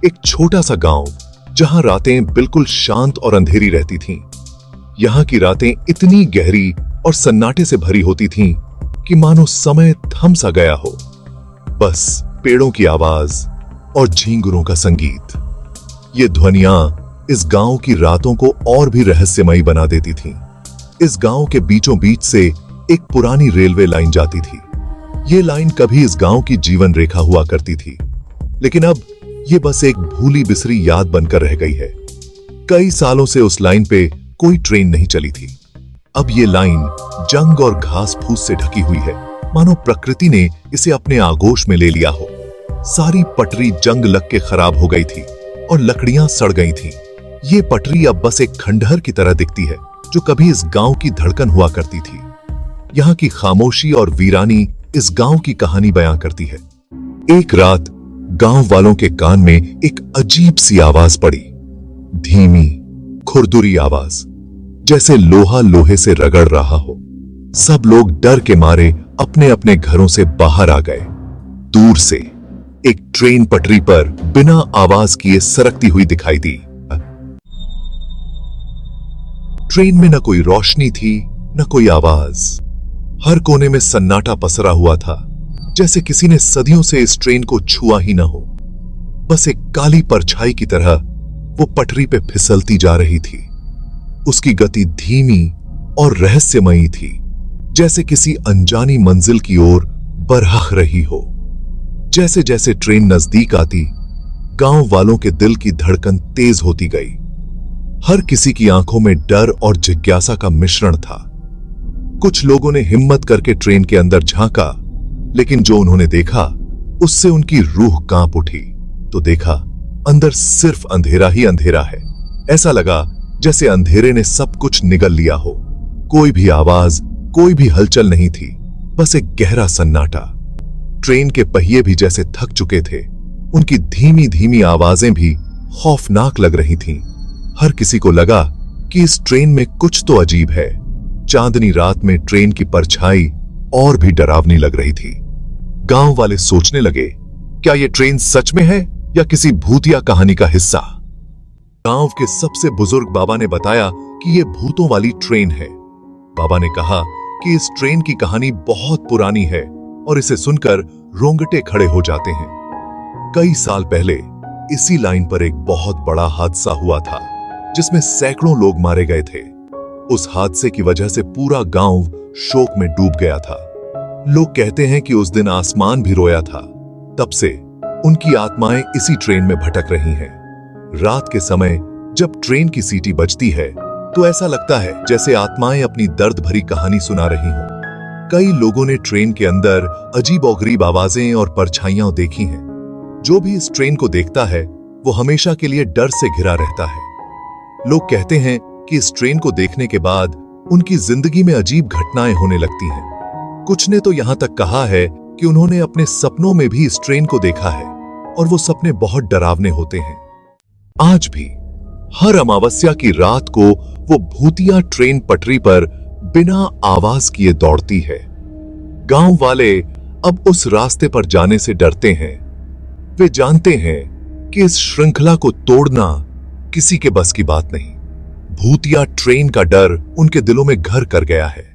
एक छोटा सा गांव जहां रातें बिल्कुल शांत और अंधेरी रहती थीं। यहां की रातें इतनी गहरी और सन्नाटे से भरी होती थीं कि मानो समय थम सा गया हो। बस पेड़ों की आवाज और झींगुरों का संगीत, ये ध्वनियां इस गांव की रातों को और भी रहस्यमयी बना देती थीं। इस गांव के बीचों बीच से एक पुरानी रेलवे लाइन जाती थी। ये लाइन कभी इस गांव की जीवन रेखा हुआ करती थी, लेकिन अब ये बस एक भूली बिसरी याद बनकर रह गई है। कई सालों से उस लाइन पे कोई ट्रेन नहीं चली थी। अब ये लाइन जंग और घास फूस से ढकी हुई है, मानो प्रकृति ने इसे अपने आगोश में ले लिया हो। सारी पटरी जंग लग के खराब हो गई थी और लकड़ियां सड़ गई थीं। ये पटरी अब बस एक खंडहर की तरह दिखती है, जो कभी इस गांव की धड़कन हुआ करती थी। यहाँ की खामोशी और वीरानी इस गांव की कहानी बयां करती है। एक रात गांव वालों के कान में एक अजीब सी आवाज पड़ी, धीमी खुरदुरी आवाज, जैसे लोहा लोहे से रगड़ रहा हो। सब लोग डर के मारे अपने अपने घरों से बाहर आ गए। दूर से एक ट्रेन पटरी पर बिना आवाज किए सरकती हुई दिखाई दी। ट्रेन में न कोई रोशनी थी, न कोई आवाज। हर कोने में सन्नाटा पसरा हुआ था, जैसे किसी ने सदियों से इस ट्रेन को छुआ ही न हो। बस एक काली परछाई की तरह वो पटरी पे फिसलती जा रही थी। उसकी गति धीमी और रहस्यमयी थी, जैसे किसी अनजानी मंजिल की ओर बरहख रही हो। जैसे जैसे ट्रेन नजदीक आती, गांव वालों के दिल की धड़कन तेज होती गई। हर किसी की आंखों में डर और जिज्ञासा का मिश्रण था। कुछ लोगों ने हिम्मत करके ट्रेन के अंदर झांका, लेकिन जो उन्होंने देखा उससे उनकी रूह कांप उठी। तो देखा, अंदर सिर्फ अंधेरा ही अंधेरा है। ऐसा लगा जैसे अंधेरे ने सब कुछ निगल लिया हो। कोई भी आवाज, कोई भी हलचल नहीं थी, बस एक गहरा सन्नाटा। ट्रेन के पहिए भी जैसे थक चुके थे। उनकी धीमी धीमी आवाजें भी खौफनाक लग रही थीं। हर किसी को लगा कि इस ट्रेन में कुछ तो अजीब है। चांदनी रात में ट्रेन की परछाई और भी डरावनी लग रही थी। गांव वाले सोचने लगे, क्या ये ट्रेन सच में है या किसी भूतिया कहानी का हिस्सा? गांव के सबसे बुजुर्ग बाबा ने बताया कि ये भूतों वाली ट्रेन है। बाबा ने कहा कि इस ट्रेन की कहानी बहुत पुरानी है और इसे सुनकर रोंगटे खड़े हो जाते हैं। कई साल पहले इसी लाइन पर एक बहुत बड़ा हादसा हुआ था, जिसमें सैकड़ों लोग मारे गए थे। उस हादसे की वजह से पूरा गांव शोक में डूब गया था। लोग कहते हैं कि उस दिन आसमान भी रोया था। तब से उनकी आत्माएं इसी ट्रेन में भटक रही हैं। रात के समय जब ट्रेन की सीटी बजती है, तो ऐसा लगता है जैसे आत्माएं अपनी दर्द भरी कहानी सुना रही हों। कई लोगों ने ट्रेन के अंदर अजीबोगरीब आवाजें और परछाइयां देखी हैं। जो भी इस ट्रेन को देखता है, वो हमेशा के लिए डर से घिरा रहता है। लोग कहते हैं कि इस ट्रेन को देखने के बाद उनकी जिंदगी में अजीब घटनाएं होने लगती हैं। कुछ ने तो यहां तक कहा है कि उन्होंने अपने सपनों में भी इस ट्रेन को देखा है और वो सपने बहुत डरावने होते हैं। आज भी हर अमावस्या की रात को वो भूतिया ट्रेन पटरी पर बिना आवाज किए दौड़ती है। गांव वाले अब उस रास्ते पर जाने से डरते हैं। वे जानते हैं कि इस श्रृंखला को तोड़ना किसी के बस की बात नहीं। भूतिया ट्रेन का डर उनके दिलों में घर कर गया है।